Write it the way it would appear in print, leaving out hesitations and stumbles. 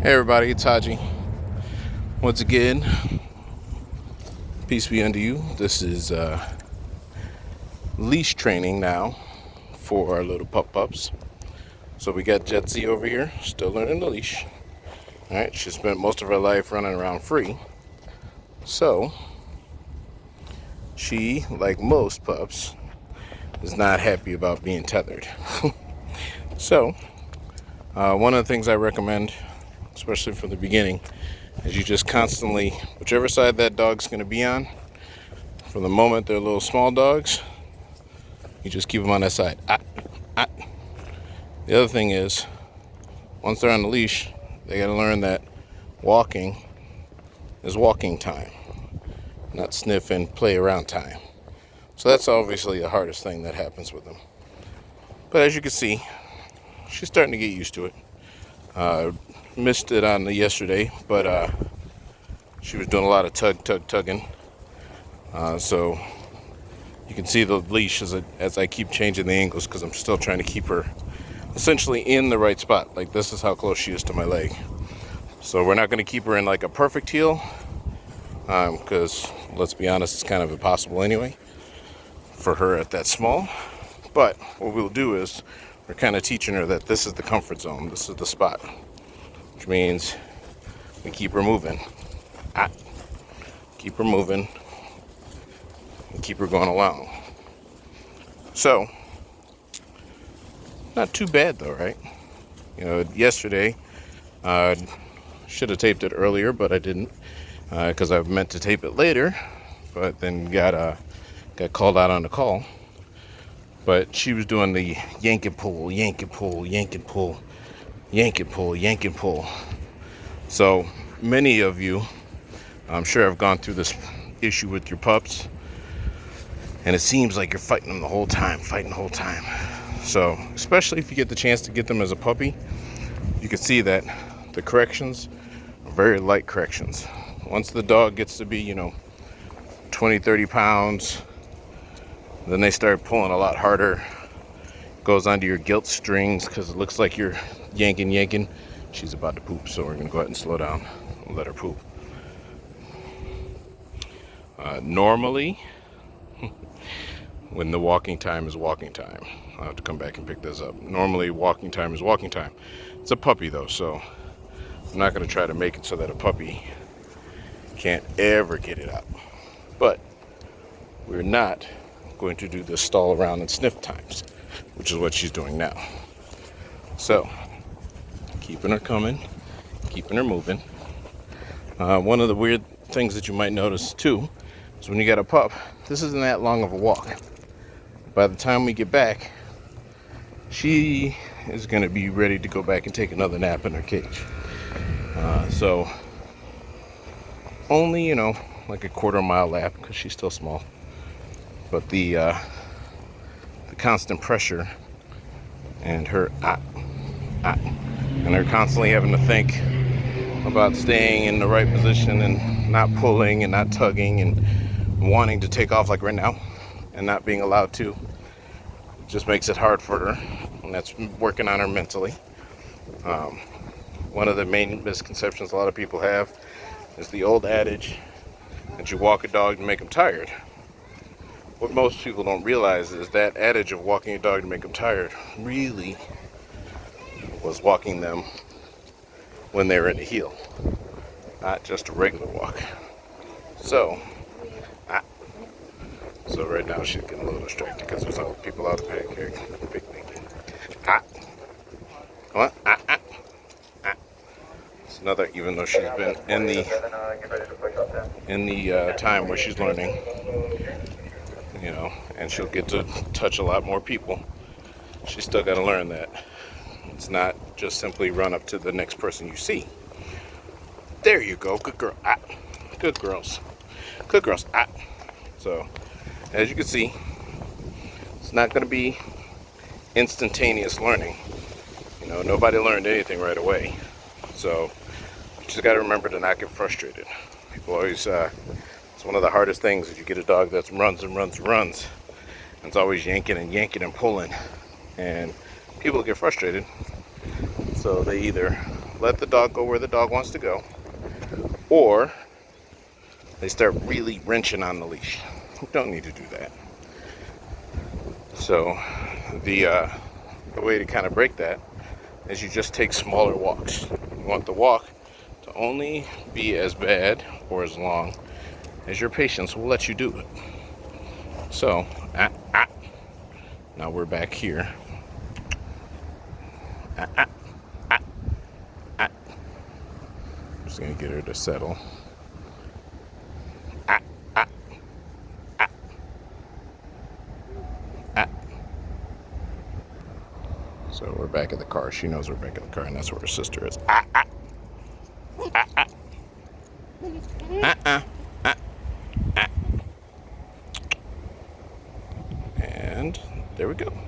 Hey everybody, it's Haji. Once again, peace be unto you. This is leash training now for our little pups. So we got Djaxia over here, still learning the leash. Alright, she spent most of her life running around free. So, she, like most pups, is not happy about being tethered. So, one of the things I recommend, especially for the beginning, is you just constantly, whichever side that dog's going to be on, from the moment they're little small dogs, you just keep them on that side. The other thing is, once they're on the leash, they got to learn that walking is walking time, not sniff and play around time. So that's obviously the hardest thing that happens with them. But as you can see, she's starting to get used to it. Missed it on the yesterday, but she was doing a lot of tugging. So you can see the leash as I keep changing the angles, because I'm still trying to keep her essentially in the right spot. Like, this is how close she is to my leg. So we're not going to keep her in like a perfect heel, because let's be honest, it's kind of impossible anyway for her at that small. But what we'll do is we're kind of teaching her that this is the comfort zone, this is the spot, which means we keep her moving, keep her moving, and keep her going along. So, not too bad though, right? You know, yesterday, should have taped it earlier, but I didn't, because I meant to tape it later, but then got called out on the call. But she was doing the yank and pull, yank and pull, yank and pull, yank and pull, yank and pull. So many of you, I'm sure, have gone through this issue with your pups, and it seems like you're fighting them the whole time. So, especially if you get the chance to get them as a puppy, you can see that the corrections are very light corrections. Once the dog gets to be, 20, 30 pounds, then they start pulling a lot harder. Goes onto your guilt strings because it looks like you're yanking. She's about to poop, so we're going to go ahead and slow down and let her poop. Normally, when the walking time is walking time, I'll have to come back and pick this up. Normally, walking time is walking time. It's a puppy, though, so I'm not going to try to make it so that a puppy can't ever get it out. But we're not going to do the stall around and sniff times, which is what she's doing now. So, keeping her coming, keeping her moving. One of the weird things that you might notice too is when you get a pup, this isn't that long of a walk. By the time we get back, she is going to be ready to go back and take another nap in her cage. So only, like a quarter-mile lap, because she's still small. But the constant pressure and her and her constantly having to think about staying in the right position and not pulling and not tugging and wanting to take off like right now and not being allowed to, just makes it hard for her, and that's working on her mentally. One of the main misconceptions a lot of people have is the old adage that you walk a dog to make them tired. What most people don't realize is that adage of walking a dog to make them tired really was walking them when they were in the heel, not just a regular walk. So right now she's getting a little distracted because there's other people out there picnicking. Come on, It's another, even though she's been in the time where she's learning, and she'll get to touch a lot more people, she's still got to learn that it's not just simply run up to the next person you see. There you go, good girl. Good girls. So, as you can see, it's not going to be instantaneous learning. Nobody learned anything right away. So, you just got to remember to not get frustrated. People always, it's one of the hardest things is you get a dog that runs. And it's always yanking and pulling. And people get frustrated. So they either let the dog go where the dog wants to go, or they start really wrenching on the leash. You don't need to do that. So the way to kind of break that is you just take smaller walks. You want the walk to only be as bad or as long as your patience will let you do it. So, now we're back here. Just gonna get her to settle. So we're back at the car. She knows we're back at the car, and that's where her sister is.